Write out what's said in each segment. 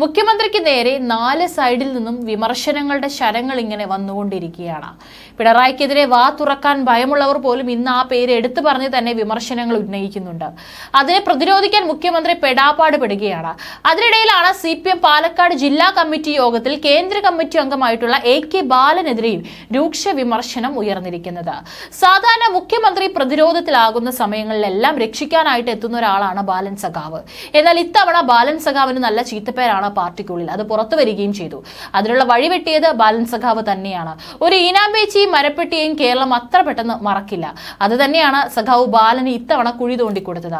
മുഖ്യമന്ത്രിക്ക് നേരെ 4 സൈഡിൽ നിന്നും വിമർശനങ്ങളുടെ ശരങ്ങൾ ഇങ്ങനെ വന്നുകൊണ്ടിരിക്കുകയാണ്. പിണറായിക്കെതിരെ വാ തുറക്കാൻ ഭയമുള്ളവർ പോലും ഇന്ന് ആ പേര് എടുത്തു പറഞ്ഞ് തന്നെ വിമർശനങ്ങൾ ഉന്നയിക്കുന്നുണ്ട്. അതിനെ പ്രതിരോധിക്കാൻ മുഖ്യമന്ത്രി പെടാപ്പാട് പെടുകയാണ്. അതിനിടയിലാണ് CPM പാലക്കാട് ജില്ലാ കമ്മിറ്റി യോഗത്തിൽ കേന്ദ്ര കമ്മിറ്റി അംഗമായിട്ടുള്ള AK ബാലനെതിരെയും രൂക്ഷ വിമർശനം ഉയർന്നിരിക്കുന്നത്. സാധാരണ മുഖ്യമന്ത്രി പ്രതിരോധത്തിലാകുന്ന സമയങ്ങളിലെല്ലാം രക്ഷിക്കാനായിട്ട് എത്തുന്ന ഒരാളാണ് ബാലൻ സഖാവ്. എന്നാൽ ഇത്തവണ ബാലൻ സഖാവിന് നല്ല ചീത്തപ്പേരാണ് പാർട്ടിക്കുള്ളിൽ. അത് പുറത്തു വരികയും ചെയ്തു. അതിനുള്ള വഴിവെട്ടിയത് ബാലൻ സഖാവ് തന്നെയാണ്. ഒരു ഈനാമ്പേച്ചിയും മരപ്പെട്ടിയെയും കേരളം അത്ര പെട്ടെന്ന് മറക്കില്ല. അത് തന്നെയാണ് സഖാവ് ബാലന് ഇത്തവണ കുഴി തോണ്ടിക്കൊടുത്തത്.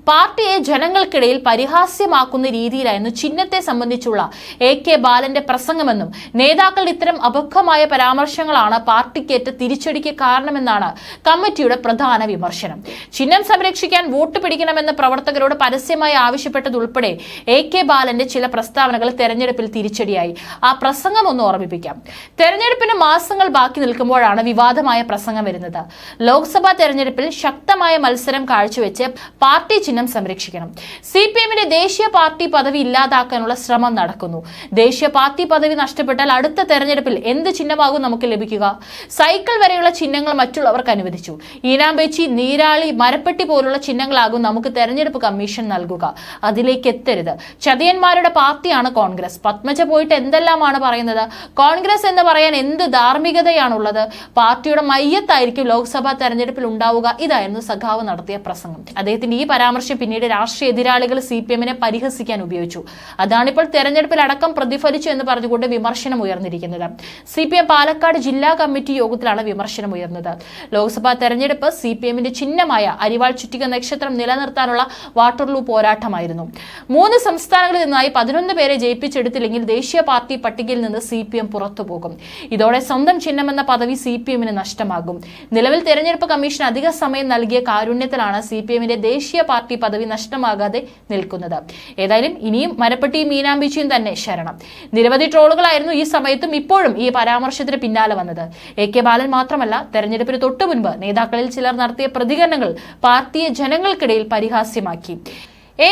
പാർട്ടിയെ ജനങ്ങൾക്കിടയിൽ പരിഹാസ്യമാക്കുന്ന രീതിയിലായിരുന്നു ചിഹ്നത്തെ സംബന്ധിച്ചുള്ള AK ബാലന്റെ പ്രസംഗമെന്നും നേതാക്കളുടെ ഇത്തരം അപക്വമായ പരാമർശങ്ങളാണ് പാർട്ടിക്കേറ്റ തിരിച്ചടിക്ക് കാരണമെന്നാണ് കമ്മിറ്റിയുടെ പ്രധാന വിമർശനം. ചിഹ്നം സംരക്ഷിക്കാൻ വോട്ട് പിടിക്കണമെന്ന് പ്രവർത്തകരോട് പരസ്യമായി ആവശ്യപ്പെട്ടതുൾപ്പെടെ AK ബാലന്റെ ചില പ്രസ്താവനകൾ തെരഞ്ഞെടുപ്പിൽ തിരിച്ചടിയായി. ആ പ്രസംഗം ഒന്ന് ഓർമ്മിപ്പിക്കാം. തെരഞ്ഞെടുപ്പിന് മാസങ്ങൾ ബാക്കി നിൽക്കുമ്പോഴാണ് വിവാദമായ പ്രസംഗം വരുന്നത്. ലോക്സഭാ തെരഞ്ഞെടുപ്പിൽ ശക്തമായ മത്സരം കാഴ്ചവെച്ച് പാർട്ടി ചിഹ്നം സംരക്ഷിക്കണം. CPMന്റെ ദേശീയ പാർട്ടി പദവി ഇല്ലാതാക്കാനുള്ള ശ്രമം നടക്കുന്നു. ദേശീയ പാർട്ടി പദവി നഷ്ടപ്പെട്ടാൽ അടുത്ത തെരഞ്ഞെടുപ്പിൽ എന്ത് ചിഹ്നമാകും നമുക്ക് ലഭിക്കുക? സൈക്കിൾ വരെയുള്ള ചിഹ്നങ്ങൾ മറ്റുള്ളവർക്ക് അനുവദിച്ചു. ഈനാമ്പേച്ചി, നീരാളി, മരപ്പെട്ടി പോലുള്ള ചിഹ്നങ്ങളാകും നമുക്ക് തെരഞ്ഞെടുപ്പ് കമ്മീഷൻ നൽകുക. അതിലേക്ക് എത്തരുത്. ചതിയന്മാരുടെ പാർട്ടിയാണ് കോൺഗ്രസ്. പത്മജ പോയിട്ട് എന്തെല്ലാമാണ് പറയുന്നത്? കോൺഗ്രസ് എന്ന് പറയാൻ എന്ത് ധാർമ്മികതയാണുള്ളത്? പാർട്ടിയുടെ മയ്യത്തായിരിക്കും ലോക്സഭാ തെരഞ്ഞെടുപ്പിൽ ഉണ്ടാവുക. ഇതായിരുന്നു സഖാവ് നടത്തിയ പ്രസംഗം. അദ്ദേഹത്തിന്റെ ഈ പരാമർശം പിന്നീട് രാഷ്ട്രീയ എതിരാളികൾ CPMനെ പരിഹസിക്കാൻ ഉപയോഗിച്ചു. അതാണിപ്പോൾ തെരഞ്ഞെടുപ്പിൽ അടക്കം പ്രതിഫലിച്ചു എന്ന് പറഞ്ഞുകൊണ്ട് വിമർശനം ഉയർന്നിരിക്കുന്നത്. CPM പാലക്കാട് ജില്ലാ കമ്മിറ്റി യോഗത്തിലാണ് വിമർശനം ഉയർന്നത്. ലോക്സഭാ തെരഞ്ഞെടുപ്പ് CPMന്റെ ചിഹ്നമായ അരിവാൾ ചുറ്റിക നക്ഷത്രം നിലനിർത്താനുള്ള വാട്ടർലൂ പോരാട്ടമായിരുന്നു. 3 സംസ്ഥാനങ്ങളിൽ നിന്നായി 11 പേരെ ജയിപ്പിച്ചെടുത്തില്ലെങ്കിൽ ദേശീയ പാർട്ടി പട്ടികയിൽ നിന്ന് CPM പുറത്തുപോകും. ഇതോടെ സ്വന്തം ചിഹ്നമെന്ന പദവി CPMന് നഷ്ടമാകും. നിലവിൽ തെരഞ്ഞെടുപ്പ് കമ്മീഷൻ അധിക സമയം നൽകിയ കാരുണ്യത്തിലാണ് CPMന്റെ ദേശീയ പാർട്ടി പദവി നഷ്ടമാകാതെ നിൽക്കുന്നത്. ഏതായാലും ഇനിയും മരപ്പെട്ടിയും മീനാമ്പിച്ചിയും തന്നെ ശരണം. നിരവധി ട്രോളുകളായിരുന്നു ഈ സമയത്തും ഇപ്പോഴും ഈ പരാമർശത്തിന് പിന്നാലെ വന്നത്. AK ബാലൻ മാത്രമല്ല, തെരഞ്ഞെടുപ്പിന് തൊട്ടു മുൻപ് നേതാക്കളിൽ ചിലർ നടത്തിയ പ്രതികരണങ്ങൾ പാർട്ടിയെ ജനങ്ങൾക്കിടയിൽ പരിഹാസ്യമാക്കി.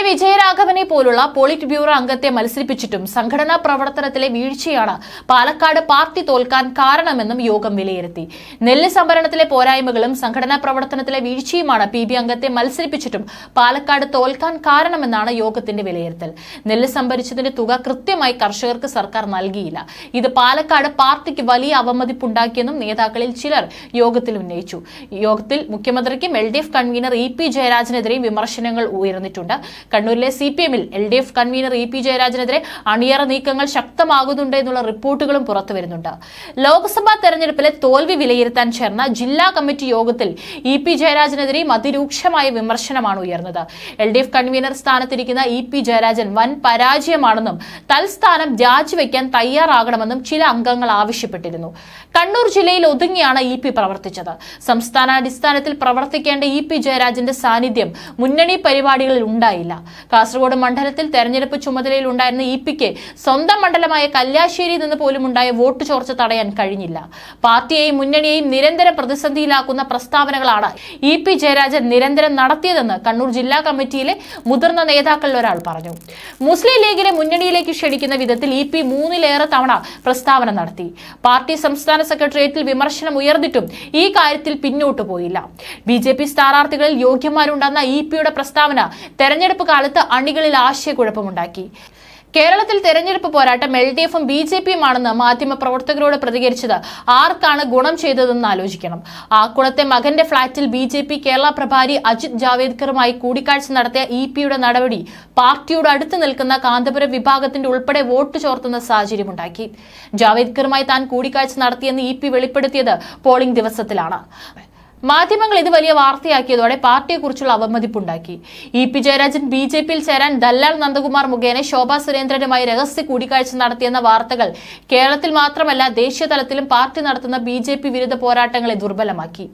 വിജയരാഘവനെ പോലുള്ള പോളിറ്റ് ബ്യൂറോ അംഗത്തെ മത്സരിപ്പിച്ചിട്ടും സംഘടനാ പ്രവർത്തനത്തിലെ വീഴ്ചയാണ് പാലക്കാട് പാർട്ടി തോൽക്കാൻ കാരണമെന്നും യോഗം വിലയിരുത്തി. നെല്ല് സംഭരണത്തിലെ പോരായ്മകളും സംഘടനാ പ്രവർത്തനത്തിലെ വീഴ്ചയുമാണ് PB അംഗത്തെ മത്സരിപ്പിച്ചിട്ടും പാലക്കാട് തോൽക്കാൻ കാരണമെന്നാണ് യോഗത്തിന്റെ വിലയിരുത്തൽ. നെല്ല് സംഭരിച്ചതിന്റെ തുക കൃത്യമായി കർഷകർക്ക് സർക്കാർ നൽകിയില്ല. ഇത് പാലക്കാട് പാർട്ടിക്ക് വലിയ അവമതിപ്പുണ്ടാക്കിയെന്നും നേതാക്കളിൽ ചിലർ യോഗത്തിൽ ഉന്നയിച്ചു. യോഗത്തിൽ മുഖ്യമന്ത്രിക്കും LDF കൺവീനർ EP ജയരാജനെതിരെയും വിമർശനങ്ങൾ ഉയർന്നിട്ടുണ്ട്. കണ്ണൂരിലെ CPMൽ LDF കൺവീനർ EP ജയരാജനെതിരെ അണിയറ നീക്കങ്ങൾ ശക്തമാകുന്നുണ്ട് എന്നുള്ള റിപ്പോർട്ടുകളും പുറത്തു വരുന്നുണ്ട്. ലോക്സഭാ തെരഞ്ഞെടുപ്പിലെ തോൽവി വിലയിരുത്താൻ ചേർന്ന ജില്ലാ കമ്മിറ്റി യോഗത്തിൽ EP ജയരാജനെതിരെയും അതിരൂക്ഷമായ വിമർശനമാണ് ഉയർന്നത്. LDF കൺവീനർ സ്ഥാനത്തിരിക്കുന്ന EP ജയരാജൻ വൻ പരാജയമാണെന്നും തൽസ്ഥാനം രാജിവെക്കാൻ തയ്യാറാകണമെന്നും ചില അംഗങ്ങൾ ആവശ്യപ്പെട്ടിരുന്നു. കണ്ണൂർ ജില്ലയിൽ ഒതുങ്ങിയാണ് EP പ്രവർത്തിച്ചത്. സംസ്ഥാനാടിസ്ഥാനത്തിൽ പ്രവർത്തിക്കേണ്ട EP ജയരാജന്റെ സാന്നിധ്യം മുന്നണി പരിപാടികളിൽ ഉണ്ടായില്ല. കാസർഗോഡ് മണ്ഡലത്തിൽ തെരഞ്ഞെടുപ്പ് ചുമതലയിൽ ഉണ്ടായിരുന്ന EPക്ക് സ്വന്തം മണ്ഡലമായ കല്യാശ്ശേരിയിൽ നിന്ന് പോലും ഉണ്ടായ വോട്ട് ചോർച്ച തടയാൻ കഴിഞ്ഞില്ല. പാർട്ടിയെയും മുന്നണിയെയും നിരന്തരം പ്രതിസന്ധിയിലാക്കുന്ന പ്രസ്താവനകളാണ് EP ജയരാജൻ നിരന്തരം നടത്തിയതെന്ന് കണ്ണൂർ ജില്ലാ കമ്മിറ്റിയിലെ മുതിർന്ന നേതാക്കളിൽ ഒരാൾ പറഞ്ഞു. മുസ്ലിം ലീഗിനെ മുന്നണിയിലേക്ക് ക്ഷണിക്കുന്ന വിധത്തിൽ EP 3-ലേറെ തവണ പ്രസ്താവന നടത്തി. പാർട്ടി സംസ്ഥാന സെക്രട്ടേറിയറ്റിൽ വിമർശനം ഉയർന്നിട്ടും ഈ കാര്യത്തിൽ പിന്നോട്ടു പോയില്ല. BJP സ്ഥാനാർത്ഥികളിൽ യോഗ്യന്മാരുണ്ടെന്ന EPയുടെ പ്രസ്താവന തെരഞ്ഞെടുപ്പ് കാലത്ത് അണികളിൽ ആശയക്കുഴപ്പമുണ്ടാക്കി. കേരളത്തിൽ തെരഞ്ഞെടുപ്പ് പോരാട്ടം LDFും BJPയുമാണെന്ന് മാധ്യമപ്രവർത്തകരോട് പ്രതികരിച്ചത് ആർക്കാണ് ഗുണം ചെയ്തതെന്ന് ആലോചിക്കണം. ആക്കുളത്തെ മകന്റെ ഫ്ളാറ്റിൽ BJP കേരള പ്രഭാരി അജിത് ജാവേദ്കറുമായി കൂടിക്കാഴ്ച നടത്തിയ EPയുടെ നടപടി പാർട്ടിയോട് അടുത്ത് നിൽക്കുന്ന കാന്തപുരം വിഭാഗത്തിന്റെ ഉൾപ്പെടെ വോട്ട് ചോർത്തുന്ന സാഹചര്യമുണ്ടാക്കി. ജാവേദ്കറുമായി താൻ കൂടിക്കാഴ്ച നടത്തിയെന്ന് EP വെളിപ്പെടുത്തിയത് പോളിംഗ് ദിവസത്തിലാണ്. മാധ്യമങ്ങൾ ഇത് വലിയ വാർത്തയാക്കിയതോടെ പാർട്ടിയെക്കുറിച്ചുള്ള അവമതിപ്പുണ്ടാക്കി. EP ജയരാജൻ BJPയിൽ ചേരാൻ ദല്ലാൽ നന്ദകുമാർ മുഖേന ശോഭാ സുരേന്ദ്രനുമായി രഹസ്യ കൂടിക്കാഴ്ച നടത്തിയെന്ന വാർത്തകൾ കേരളത്തിൽ മാത്രമല്ല ദേശീയ തലത്തിലും പാർട്ടി നടത്തുന്ന BJP വിരുദ്ധ പോരാട്ടങ്ങളെ ദുർബലമാക്കി.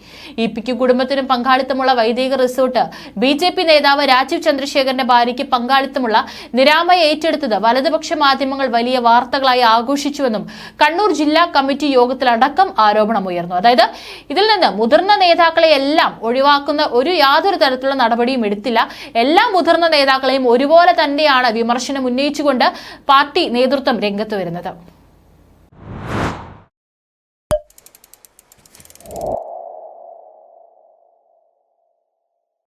EPക്ക് കുടുംബത്തിനും പങ്കാളിത്തമുള്ള വൈദിക റിസോർട്ട് BJP നേതാവ് രാജീവ് ചന്ദ്രശേഖരന്റെ ഭാര്യയ്ക്ക് പങ്കാളിത്തമുള്ള നിരാമയ ഏറ്റെടുത്തത് വലതുപക്ഷ മാധ്യമങ്ങൾ വലിയ വാർത്തകളായി ആഘോഷിച്ചുവെന്നും കണ്ണൂർ ജില്ലാ കമ്മിറ്റി യോഗത്തിലടക്കം ആരോപണമുയർന്നു. അതായത് ഇതിൽ നിന്ന് മുതിർന്ന നേതാക്കളെ എല്ലാം ഒഴിവാക്കുന്ന യാതൊരു തരത്തിലുള്ള നടപടിയും എടുത്തില്ല. എല്ലാ മുതിർന്ന നേതാക്കളെയും ഒരുപോലെ തന്നെയാണ് വിമർശനം ഉന്നയിച്ചുകൊണ്ട് പാർട്ടി നേതൃത്വം രംഗത്ത് വരുന്നത്.